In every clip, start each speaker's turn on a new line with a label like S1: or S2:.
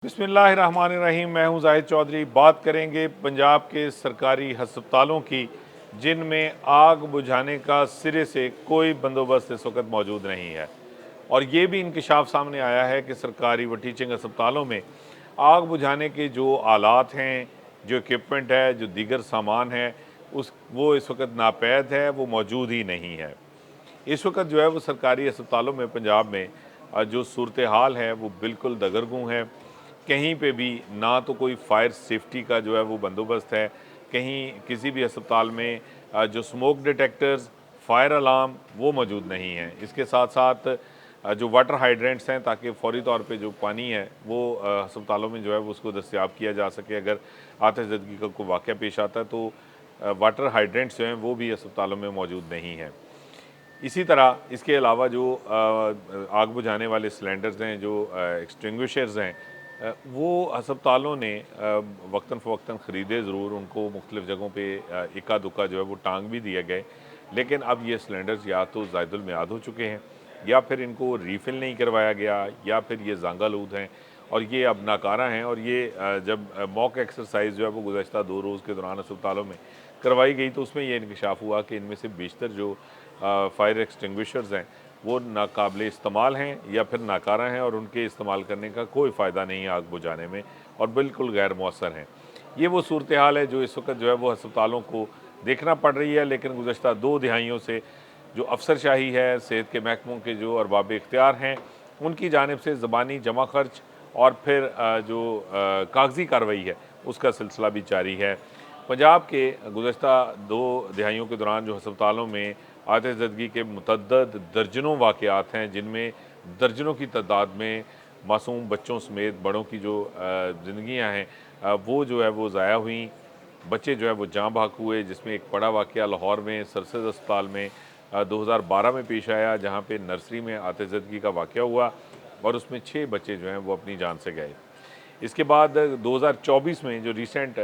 S1: बिस्मिल्लाहिर्रहमानिर्रहीम। मैं हूं जाहिद चौधरी। बात करेंगे पंजाब के सरकारी हस्पतालों की जिनमें आग बुझाने का सिरे से कोई बंदोबस्त इस वक्त मौजूद नहीं है। और ये भी इंकशाफ सामने आया है कि सरकारी व टीचिंग अस्पतालों में आग बुझाने के जो आलात हैं, जो इक्विपमेंट है, जो दीगर सामान है, वो इस वक्त नापैद है, वो मौजूद ही नहीं है। इस वक्त जो है वो सरकारी अस्पतालों में पंजाब में जो सूरत हाल है वो बिल्कुल दगरगूं है। कहीं पे भी ना तो कोई फायर सेफ्टी का जो है वो बंदोबस्त है, कहीं किसी भी अस्पताल में जो स्मोक डिटेक्टर्स, फायर अलार्म वो मौजूद नहीं हैं। इसके साथ साथ जो वाटर हाइड्रेंट्स हैं ताकि फ़ौरी तौर पे जो पानी है वो अस्पतालों में जो है वो उसको दस्तयाब किया जा सके अगर आतिशज़दगी का कोई वाक़या पेश आता है, तो वाटर हाइड्रेंट्स जो हैं वो भी अस्पतालों में मौजूद नहीं हैं। इसी तरह इसके अलावा जो आग बुझाने वाले सिलेंडर्स हैं, जो एक्सटिंग्विशर्स हैं, वो अस्पतालों ने वक्तन फ़वक्तन ख़रीदे ज़रूर, उनको मुख्तलिफ़ जगहों पे इक्का दुक्का जो है वो टांग भी दिए गए। लेकिन अब ये सिलेंडर्स या तो ज़ायदुल मियाद हो चुके हैं, या फिर इनको रीफ़िल नहीं करवाया गया, या फिर ये ज़ंग-आलूद हैं और ये अब नाकारा हैं। और ये जब मॉक एक्सरसाइज़ जो है वो गुज़श्ता 2 रोज़ के दौरान अस्पतालों में करवाई गई, तो उसमें ये इंकशाफ हुआ कि इनमें से बेशतर जो फायर एक्सटिंग्विशर्स हैं वो नाकाबिले इस्तेमाल हैं या फिर नाकारा हैं, और उनके इस्तेमाल करने का कोई फ़ायदा नहीं है आग बुझाने में, और बिल्कुल गैर मौसर हैं। ये वो सूरत हाल है जो इस वक्त जो है वो अस्पतालों को देखना पड़ रही है। लेकिन गुज़श्ता 2 दिहाइयों से जो अफसरशाही है, सेहत के महकमों के जो अरबाब इख्तियार हैं, उनकी जानिब से ज़बानी जमा खर्च और फिर जो कागज़ी कार्रवाई है उसका सिलसिला भी जारी है। पंजाब के गुज़श्ता 2 दिहाइयों के दौरान जो अस्पतालों में आतिशज़दगी के मुतअद्दिद दर्जनों वाक़यात हैं, जिनमें दर्जनों की तादाद में मासूम बच्चों समेत बड़ों की जो ज़िंदगियाँ हैं वो जो है वो ज़ाया हुई। बच्चे जो है वो जाँ बहक हुए, जिसमें एक बड़ा वाक़या लाहौर में सरसद अस्पताल में 2012 में पेश आया, जहाँ पे नर्सरी में आतिशज़दगी का वाक़या हुआ और उसमें 6 बच्चे जो हैं वो अपनी जान से गए। इसके बाद 2024 में जो रिसेंट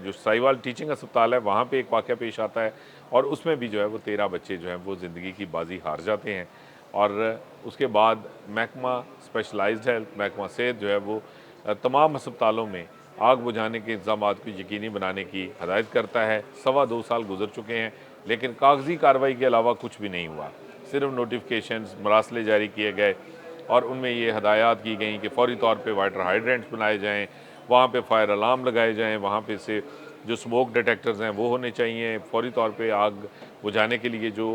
S1: जो साहिवाल टीचिंग अस्पताल है, वहाँ पे एक वाक़या पेश आता है और उसमें भी जो है वो 13 बच्चे जो हैं वो ज़िंदगी की बाजी हार जाते हैं। और उसके बाद महकमा स्पेशलाइज्ड हेल्थ, महकमा सेहत जो है वो तमाम अस्पतालों में आग बुझाने के इंतज़ामात को यकीनी बनाने की हदायत करता है। 2.25 साल गुजर चुके हैं, लेकिन कागज़ी कार्रवाई के अलावा कुछ भी नहीं हुआ। सिर्फ नोटिफिकेशंस, मरासले जारी किए गए और उनमें ये हदायत की गई कि फ़ौरी तौर पे वाटर हाइड्रेंट्स बनाए जाएँ, वहाँ पे फायर अलार्म लगाए जाएँ, वहाँ पे से जो स्मोक डिटेक्टर्स हैं वो होने चाहिए, फ़ौरी तौर पे आग बुझाने के लिए जो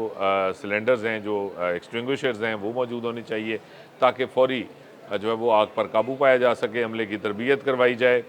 S1: सिलेंडर्स हैं, जो एक्सटिंग्विशर्स हैं वो मौजूद होने चाहिए, ताकि फ़ौरी जो है वो आग पर काबू पाया जा सके, अमले की तरबियत करवाई जाए।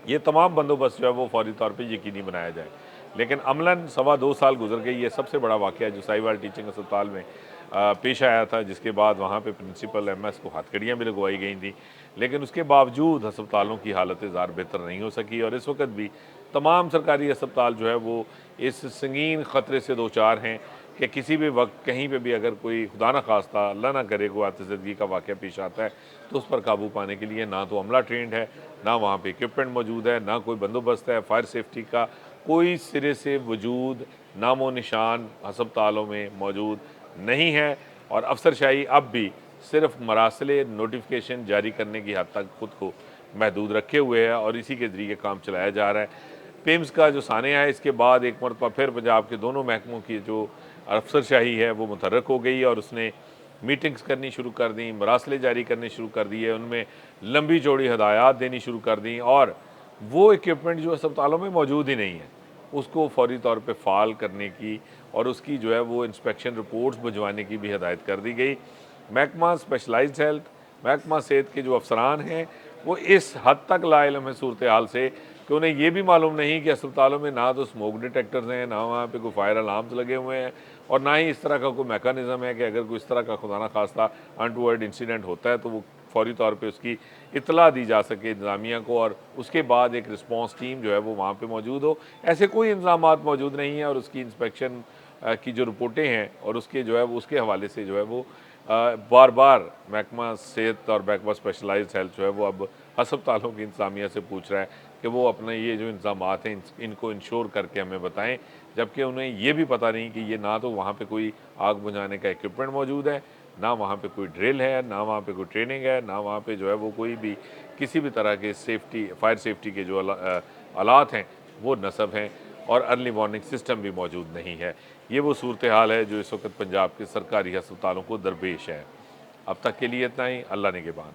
S1: ये तमाम बंदोबस्त जो है वो फ़ौरी तौर पे यकीनी बनाया जाए। लेकिन अमलन 2.25 साल गुजर गई। ये सबसे बड़ा वाक़या जो साहिवाल टीचिंग अस्पताल में पेश आया था, जिसके बाद वहाँ पे प्रिंसिपल एमएस को हथकड़ियाँ भी लगवाई गई थी। लेकिन उसके बावजूद अस्पतालों की हालत ज़ार बेहतर नहीं हो सकी और इस वक्त भी तमाम सरकारी अस्पताल जो है वो इस संगीन ख़तरे से दो चार हैं कि किसी भी वक्त कहीं पे भी अगर कोई खुदा न खास्ता, अल्लाह ना करे, कोई आतिशज़दगी का वाक़या पेश आता है, तो उस पर काबू पाने के लिए ना तो अमला ट्रेंड है, ना वहाँ पे इक्विपमेंट मौजूद है, ना कोई बंदोबस्त है। फायर सेफ्टी का कोई सिरे से वजूद, नामो निशान अस्पतालों में मौजूद नहीं है और अफसरशाही अब भी सिर्फ मरासले नोटिफिकेशन जारी करने की हद तक खुद को महदूद रखे हुए है और इसी के ज़रिए काम चलाया जा रहा है। पिम्स का जो सानिया है, इसके बाद एक मरतबा फिर पंजाब के दोनों महकमों की जो अफसरशाही है वो मुतहर्रक हो गई और उसने मीटिंग्स करनी शुरू कर दी, मरासले जारी करने शुरू कर दिए, उनमें लंबी चौड़ी हदायत देनी शुरू कर दी और वो इक्विपमेंट जो अस्पतालों में मौजूद ही नहीं है, उसको फ़ौरी तौर पे फ़ाल करने की और उसकी जो है वो इंस्पेक्शन रिपोर्ट्स भिजवाने की भी हदायत कर दी गई। महकमा स्पेशलाइज्ड हेल्थ, महकमा सेहत के जो अफसरान हैं, वो इस हद तक लाइलम है सूरत हाल से कि उन्हें ये भी मालूम नहीं कि अस्पतालों में ना तो स्मोक डिटेक्टर्स हैं, ना वहाँ पे कोई फायर अलार्म्स लगे हुए हैं और ना ही इस तरह का कोई मैकेनिज़्म है कि अगर कोई इस तरह का खुदा ना खास्ता अनटूवर्ड इंसिडेंट होता है तो वो फ़ौरी तौर पे उसकी इत्तला दी जा सके इंतज़ामिया को और उसके बाद एक रिस्पॉन्स टीम जो है वो वहाँ पे मौजूद हो। ऐसे कोई इंतज़ामात मौजूद नहीं हैं और उसकी इंस्पेक्शन की जो रिपोर्टें हैं और उसके जो है वो उसके हवाले से जो है वो बार बार महकमा सेहत और महकमा स्पेशलाइज्ड हेल्थ जो है वो अब अस्पतालों की इंतज़ामिया से पूछ रहा है कि वो अपने ये जो इंतज़ामात हैं इनको इंश्योर करके हमें बताएं, जबकि उन्हें ये भी पता नहीं कि ये ना तो वहाँ पे कोई आग बुझाने का इक्विपमेंट मौजूद है, ना वहाँ पे कोई ड्रिल है, ना वहाँ पे कोई ट्रेनिंग है, ना वहाँ पे जो है वो कोई भी किसी भी तरह के फायर सेफ्टी के जो आलात हैं वो नस्ब हैं, और अर्ली वार्निंग सिस्टम भी मौजूद नहीं है। ये वो सूरत हाल है जो इस वक्त पंजाब के सरकारी अस्पतालों को दरपेश है। अब तक के लिए इतना ही। अल्लाह ने के बाद।